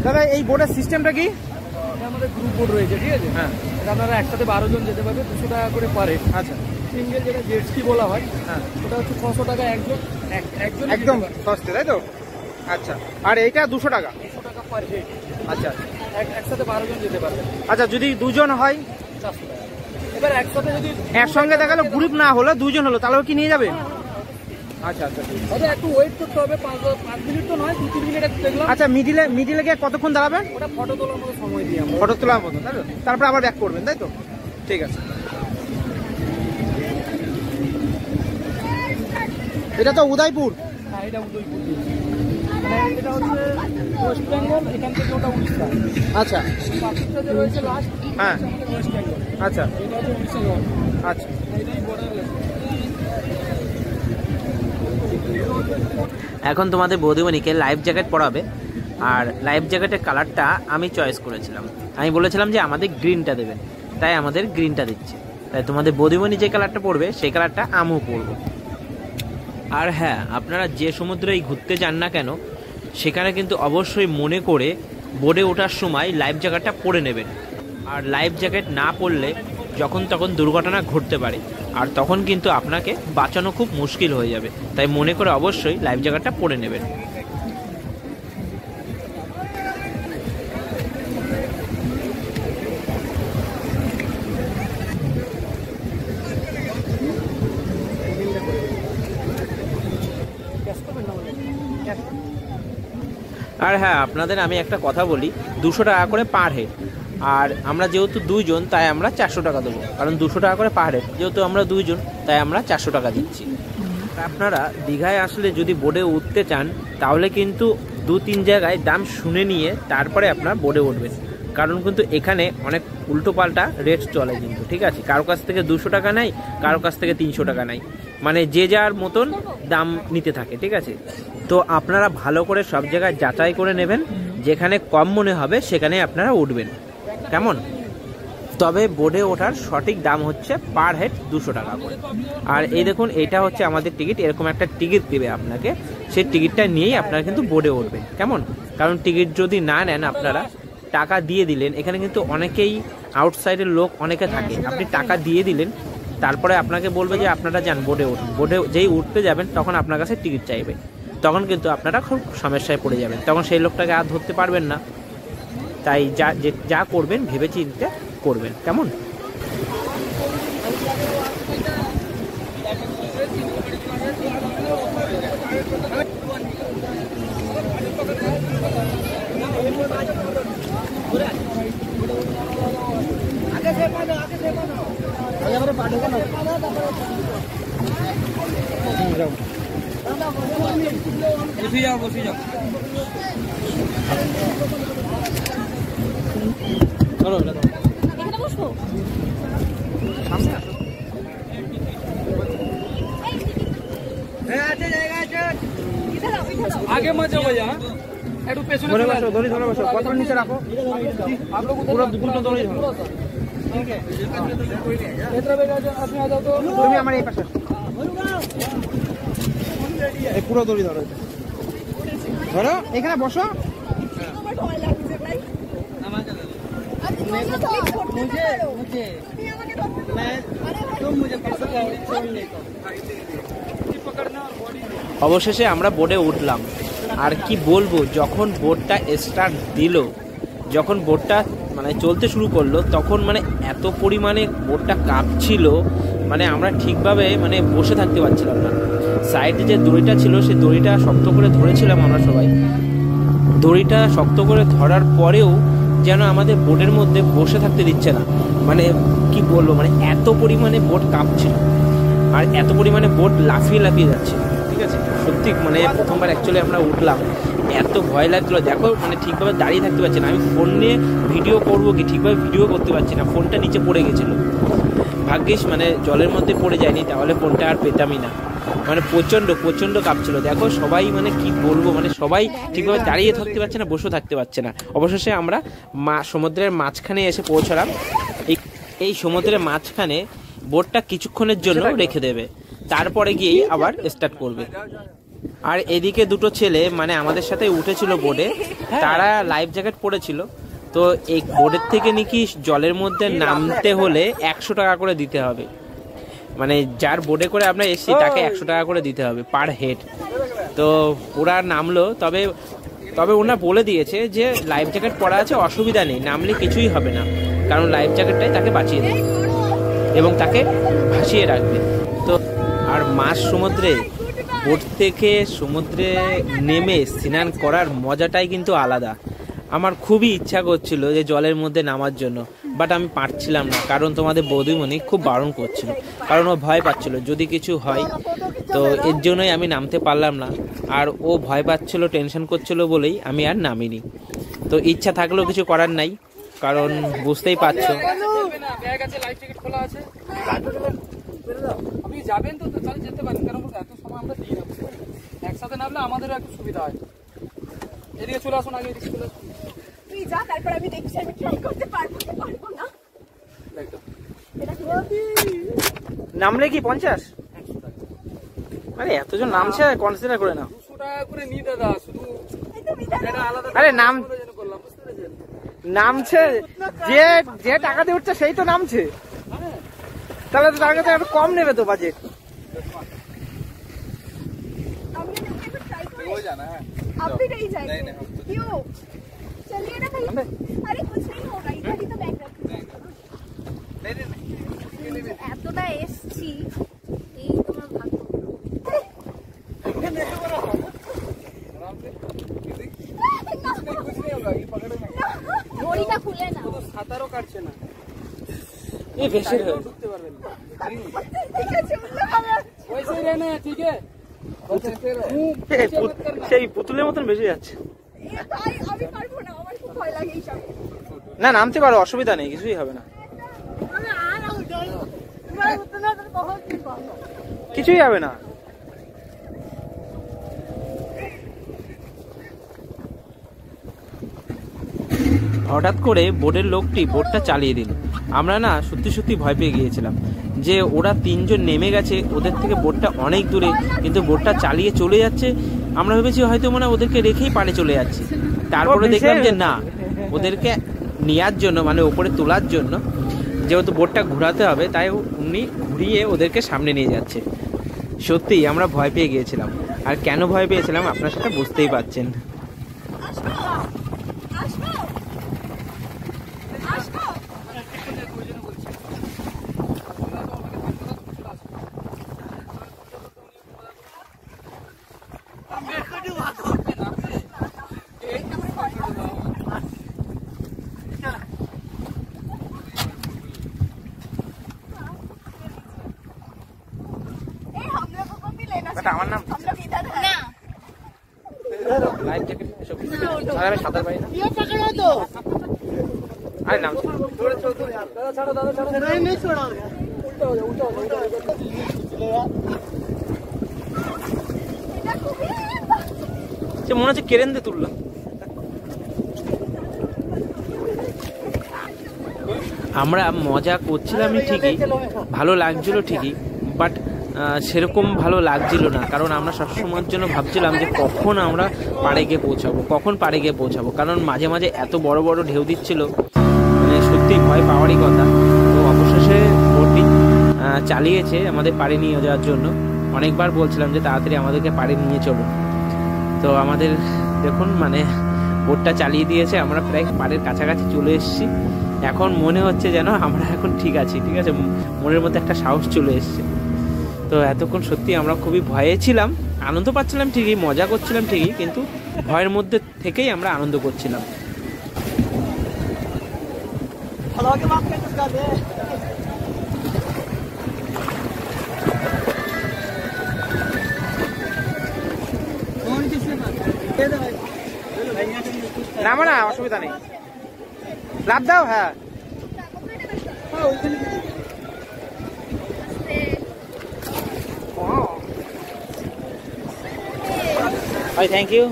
দাদা এই বোটের সিস্টেমটা কি? আমাদের গ্রুপ বোট রয়েছে, ঠিক আছে? হ্যাঁ, আপনারা একসাথে 12 জন যেতে পারবে, 200 টাকা করে পারে। আচ্ছা, সিঙ্গেল যেটা জেট স্কি বলা হয়, হ্যাঁ, ওটা হচ্ছে 600 টাকা একজন, একদম সস্তা, তাই তো? আচ্ছা, আর এইটা 200 টাকা? 200 টাকা পার হেড। আচ্ছা, একসাথে 12 জন যেতে পারবে। আচ্ছা, যদি দুজন হয় 400 টাকা। এবার একসাথে যদি একসঙ্গে দেখা গেল গ্রুপ না হলো, দুজন হলো, তাহলেও কি নিয়ে যাবে? আচ্ছা আচ্ছা, ওটা একটু ওয়েট করতে হবে, 5 মিনিট তো নয়, 2-3 মিনিট দেখলাম। আচ্ছা, মিডিলে গিয়ে কতক্ষণ দাঁড়াবেন? ওটা ফটো তোলার মতো সময় দিয়ে আমরা ফটো তোলার মতো, তাই তো? তারপর আবার ব্যাক করবেন, তাই তো? ঠিক আছে। এটা তো উদয়পুর। হ্যাঁ, এটা উদয়পুর। এটা হচ্ছে ওয়েস্ট বেঙ্গল, এখান থেকে ওটা উড়িষ্যা। আচ্ছা, পাঁচটা যে রয়েছে লাস্ট, হ্যাঁ, ওয়েস্ট বেঙ্গল। আচ্ছা, এটা হচ্ছে উড়িষ্যা। আচ্ছা। এটাই বর্ডার। এখন তোমাদের বৌদিমণিকে লাইফ জ্যাকেট পরাবে, আর লাইফ জ্যাকেটের কালারটা আমি চয়েস করেছিলাম। আমি বলেছিলাম যে আমাদের গ্রিনটা দেবেন, তাই আমাদের গ্রিনটা দিচ্ছে। তাই তোমাদের বৌদিমণি যে কালারটা পরবে সেই কালারটা আমিও পরবো। আর হ্যাঁ, আপনারা যে সমুদ্রেই ঘুরতে যান না কেন, সেখানে কিন্তু অবশ্যই মনে করে বোটে ওঠার সময় লাইফ জ্যাকেটটা পরে নেবেন। আর লাইফ জ্যাকেট না পরলে যখন তখন দুর্ঘটনা ঘটতে পারে, আর তখন কিন্তু আপনাকে বাঁচানো খুব মুশকিল হয়ে যাবে। তাই মনে করে অবশ্যই লাইফ জ্যাকেটটা পরে নেবেন। আর হ্যাঁ, আপনাদের আমি একটা কথা বলি, 200 টাকা করে পার হেড। আর আমরা যেহেতু দুইজন, তাই আমরা 400 টাকা দেবো, কারণ 200 টাকা করে পার হেড, যেহেতু আমরা দুইজন তাই আমরা 400 টাকা দিচ্ছি। আপনারা দীঘায় আসলে যদি বোটে উঠতে চান, তাহলে কিন্তু 2-3 জায়গায় দাম শুনে নিয়ে তারপরে আপনার বোটে উঠবেন, কারণ কিন্তু এখানে অনেক উল্টোপাল্টা রেট চলে কিন্তু, ঠিক আছে? কারো কাছ থেকে 200 টাকা নেয়, কারো কাছ থেকে 300 টাকা নেয়, মানে যে যার মতন দাম নিতে থাকে, ঠিক আছে? তো আপনারা ভালো করে সব জায়গায় যাচাই করে নেবেন, যেখানে কম মনে হবে সেখানে আপনারা উঠবেন, কেমন? তবে বোর্ডে ওঠার সঠিক দাম হচ্ছে পার হেড 200 টাকা করে। আর এই দেখুন, এটা হচ্ছে আমাদের টিকিট। এরকম একটা টিকিট দেবে আপনাকে, সেই টিকিটটা নিয়েই আপনারা কিন্তু বোর্ডে উঠবেন, কেমন? কারণ টিকিট যদি না নেন, আপনারা টাকা দিয়ে দিলেন, এখানে কিন্তু অনেকেই আউটসাইডের লোক অনেকে থাকে, আপনি টাকা দিয়ে দিলেন, তারপরে আপনাকে বলবে যে আপনারা যান বোর্ডে উঠুন। বোর্ডে যেই উঠতে যাবেন তখন আপনার কাছে টিকিট চাইবে, তখন কিন্তু আপনারা খুব সমস্যায় পড়ে যাবেন, তখন সেই লোকটাকে আর ধরতে পারবেন না। তাই যা করবেন ভেবে চিন্তে করবেন, কেমন? বসে যাও, বসে যাও। চলো, এখানে বসবো। आगे मत जाओ भैया, একটু পেছনে ধরে বসো, ধরে বসো, কত নিচে রাখো, आप लोग পুরো ধরে ধরো। ठीक है, इधर बेटा अपने आ जाओ तो তুমি আমার এই পাশে এই পুরো দড়ি ধরো, ধরো, এখানে বসো। অবশেষে আমরা বোটে উঠলাম। আর কি বলবো, যখন বোটটা স্টার্ট দিল, যখন বোটটা মানে চলতে শুরু করলো, তখন মানে এত পরিমাণে বোটটা কাঁপছিল, মানে আমরা ঠিকভাবে মানে বসে থাকতে পারছিলাম না। সাইডে যে দড়িটা ছিল, সেই দড়িটা শক্ত করে ধরেছিলাম আমরা সবাই। দড়িটা শক্ত করে ধরার পরেও যেন আমাদের বোটের মধ্যে বসে থাকতে দিচ্ছে না, মানে কি বলবো, মানে এত পরিমাণে বোট কাঁপছিল, আর এত পরিমাণে বোট লাফিয়ে লাফিয়ে যাচ্ছে, ঠিক আছে? সত্যি মানে প্রথমবার অ্যাকচুয়ালি আমরা উঠলাম, এত ভয় লাগছিলো। দেখো মানে ঠিকভাবে দাঁড়িয়ে থাকতে পারছি না, আমি ফোন নিয়ে ভিডিও করবো কি ঠিকভাবে ভিডিও করতে পারছি না, ফোনটা নিচে পড়ে গেছিলো। ভাগ্যিস মানে জলের মধ্যে পড়ে যায়নি, তাহলে ফোনটা আর পেতামই না। মানে প্রচণ্ড কাঁপছিল। দেখো সবাই মানে কি বলবো, মানে সবাই ঠিকভাবে দাঁড়িয়ে থাকতে পারছে না, বসে থাকতে পারছে না। অবশেষে আমরা সমুদ্রের মাঝখানে এসে পৌঁছালাম। এই সমুদ্রের মাঝখানে বোটটা কিছুক্ষণের জন্য রেখে দেবে, তারপরে গিয়েই আবার স্টার্ট করবে। আর এদিকে দুটো ছেলে মানে আমাদের সাথে উঠেছিল বোটে, তারা লাইফ জ্যাকেট পরেছিল। তো এই বোটের থেকে নাকি জলের মধ্যে নামতে হলে 100 টাকা করে দিতে হবে, মানে যার বোটে করে আমরা এসেছি তাকে 100 টাকা করে দিতে হবে পার হেড। তো ওরা নামলো, তবে ওরা বলে দিয়েছে যে লাইফ জ্যাকেট পরা আছে, অসুবিধা নেই, নামলে কিছুই হবে না, কারণ লাইফ জ্যাকেটটাই তাকে বাঁচিয়ে দেবে এবং তাকে ভাসিয়ে রাখবে। তো আর মাঝ সমুদ্রে বোট থেকে সমুদ্রে নেমে স্নান করার মজাটাই কিন্তু আলাদা। আমার খুবই ইচ্ছা করছিল যে জলের মধ্যে নামার জন্য, বাট আমি পারছিলাম না, কারণ তোমাদের বৌদিমণি খুব বারণ করছিল, কারণ ও ভয় পাচ্ছিল যদি কিছু হয়। তো এর জন্যই আমি নামতে পারলাম না, আর ও ভয় পাচ্ছিল, টেনশন করছিল বলেই আমি আর নামিনি। তো ইচ্ছা থাকলেও কিছু করার নাই, কারণ বুঝতেই পারছো। আপনি যাবেন তো তাহলে যেতে পারেন, কারণ এত সময় আমরা দিই না, একসাথে নামলে আমাদেরও একটু সুবিধা হয়। এদিকে চলে আসুন, আগে এদিকে চলে আসুন। তুই যা, তারপর আমি দেখছি আমি ট্রাই করতে পারবো কি পারবো না। নামলে কি 50? আরে এতজন নামছে, কনসিডার করে না। 200 টাকা করে নি দাদা, শুধু এটা আলাদা। আরে নাম করলাম, বুঝতে পেরেছেন? নামছে যে টাকা দিয়ে উঠছে সেই তো নামছে, তাহলে তো তার কাছে একটু কম নেবে তো বাজেট। आप भी नहीं जाएंगे? क्यों? चलिए ना कहीं। अरे कुछ नहीं होगा, इधर ही तो बैग रखना। এতটা এসছি, এই তোমার ভাগ্য। ঘড়িটা খুলে না, সাঁতারও কাটছে না, এই বেশি ঢুকতে পারবেন না। ঠিক আছে উল্লে হবে। वैसे ही रहना है, ठीक है? সেই পুতুলের মতন বেশি যাচ্ছে। আমি পারবো না, আমার খুব ভয় লাগে এইসব। না নামতে পারো, অসুবিধা নেই, কিছুই হবে না, কিছুই হবে না। হঠাৎ করে বোটের লোকটি বোটটা চালিয়ে দিল। আমরা না সত্যি সত্যি ভয় পেয়ে গিয়েছিলাম যে ওরা 3 জন নেমে গেছে, ওদের থেকে বোটটা অনেক দূরে, কিন্তু বোটটা চালিয়ে চলে যাচ্ছে। আমরা ভেবেছি হয়তো মনে ওদেরকে রেখেই পাড়ে চলে যাচ্ছে, তারপরে দেখলাম যে না, ওদেরকে নেওয়ার জন্য মানে ওপরে তোলার জন্য যেহেতু বোটটা ঘোরাতে হবে, তাই উনি ঘুরিয়ে ওদেরকে সামনে নিয়ে যাচ্ছে। সত্যি আমরা ভয় পেয়ে গিয়েছিলাম, আর কেন ভয় পেয়েছিলাম আপনার সাথে বুঝতেই পারছেন। আমার নাম লাইফ জ্যাকেট এসব, আর আমি সাঁতার পারি না। আরে নাম दादा ছাড়ো, दादा ছাড়ো। नहीं नहीं छोड़ा, उल्टा हो जाओ, उल्टा हो जाओ। সে মনে হচ্ছে কেরেন দিয়ে তুললো। আমরা মজা করছিলামই ঠিকই, ভালো লাগছিল ঠিকই, বাট সেরকম ভালো লাগছিল না, কারণ আমরা সবসময়ের জন্য ভাবছিলাম যে কখন আমরা পাড়ে গিয়ে পৌঁছাবো, কারণ মাঝে মাঝে এত বড় বড় ঢেউ দিচ্ছিল, মানে সত্যি ভয় পাওয়ারই কথা। তো অবশেষে বোটটি চালিয়েছে আমাদের পাড়ে নিয়ে যাওয়ার জন্য। অনেকবার বলছিলাম যে তাড়াতাড়ি আমাদেরকে পাড়ে নিয়ে চলো, তো আমাদের দেখুন মানে বোটটা চালিয়ে দিয়েছে, আমরা প্রায় পাড়ের কাছাকাছি চলে এসেছি। এখন মনে হচ্ছে যেন আমরা এখন ঠিক আছে, মনের মধ্যে একটা সাহস চলে এসছে। তো এতক্ষণ সত্যি আমরা খুবই ভয়ে ছিলাম, আনন্দ পাচ্ছিলাম ঠিকই, মজা করছিলাম ঠিকই, কিন্তু ভয়ের মধ্যে থেকেই আমরা আনন্দ করছিলাম। নামো না, অসুবিধা নেই, লাভ দাও। হ্যাঁ ভাই, থ্যাংক ইউ।